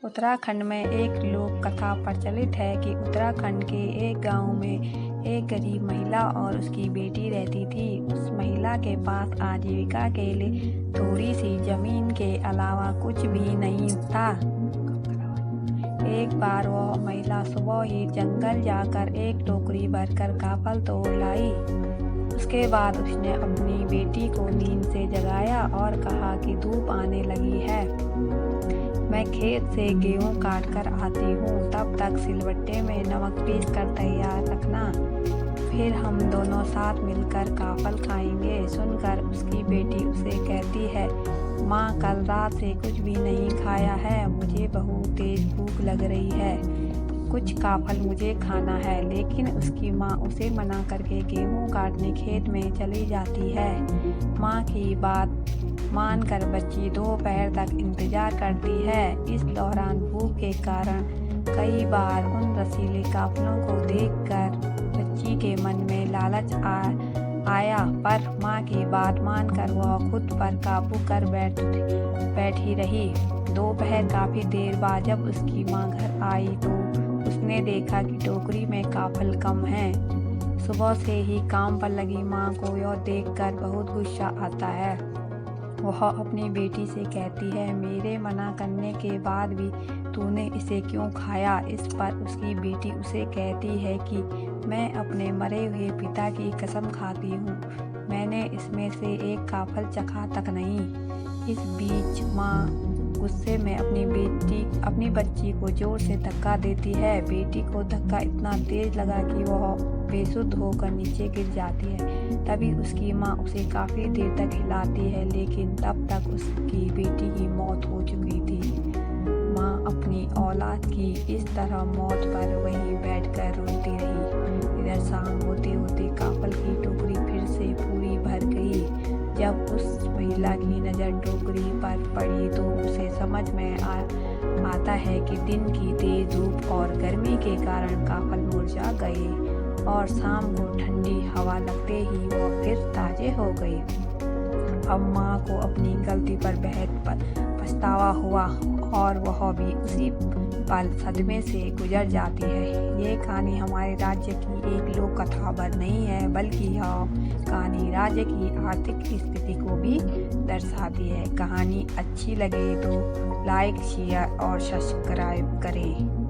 उत्तराखंड में एक लोक कथा प्रचलित है कि उत्तराखंड के एक गांव में एक गरीब महिला और उसकी बेटी रहती थी। उस महिला के पास आजीविका के लिए थोड़ी सी जमीन के अलावा कुछ भी नहीं था। एक बार वह महिला सुबह ही जंगल जाकर एक टोकरी भरकर काफल तोड़ लाई। उसके बाद उसने अपनी बेटी को नींद से जगाया और कहा कि धूप आने लगी है, मैं खेत से गेहूं काट कर आती हूँ, तब तक सिलबट्टे में नमक पीस कर तैयार रखना, फिर हम दोनों साथ मिलकर काफल खाएंगे। सुनकर उसकी बेटी उसे कहती है, माँ कल रात से कुछ भी नहीं खाया है, मुझे बहुत तेज भूख लग रही है, कुछ काफल मुझे खाना है। लेकिन उसकी माँ उसे मना करके गेहूं काटने खेत में चली जाती है। माँ की बात मानकर बच्ची दोपहर तक इंतजार करती है। इस दौरान भूख के कारण कई बार उन रसीले काफलों को देखकर बच्ची के मन में लालच आया, पर माँ की बात मानकर वह खुद पर काबू कर बैठी रही। दोपहर काफी देर बाद जब उसकी माँ घर आई तो उसने देखा कि टोकरी में काफल कम है। सुबह से ही काम पर लगी माँ को यह देखकर बहुत गुस्सा आता है। वह अपनी बेटी से कहती है, मेरे मना करने के बाद भी तूने इसे क्यों खाया? इस पर उसकी बेटी उसे कहती है कि मैं अपने मरे हुए पिता की कसम खाती हूँ, मैंने इसमें से एक काफल चखा तक नहीं। इस बीच माँ गुस्से में अपनी बच्ची को जोर से धक्का देती है। बेटी को धक्का इतना तेज लगा कि वह बेसुध होकर नीचे गिर जाती है। तभी उसकी माँ उसे काफ़ी देर तक हिलाती है, लेकिन तब तक उसकी बेटी की मौत हो चुकी थी। माँ अपनी औलाद की इस तरह मौत पर वहीं बैठकर रोती रही। इधर शाम होते होते काफल की टोकरी फिर से पूरी भर गई। जब उस महिला की नज़र टोकरी पर पड़ी तो उसे समझ में आता है कि दिन की तेज धूप और गर्मी के कारण काफल मुरझा गए और शाम को ठंडी हवा लगते ही वो फिर ताजे हो गए। अब माँ को अपनी गलती पर बेहद पछतावा हुआ और वह भी उसी पल सदमे से गुजर जाती है। ये कहानी हमारे राज्य की एक लोक कथा भर नहीं है, बल्कि यह कहानी राज्य की आर्थिक स्थिति को भी दर्शाती है। कहानी अच्छी लगे तो लाइक, शेयर और सब्सक्राइब करें।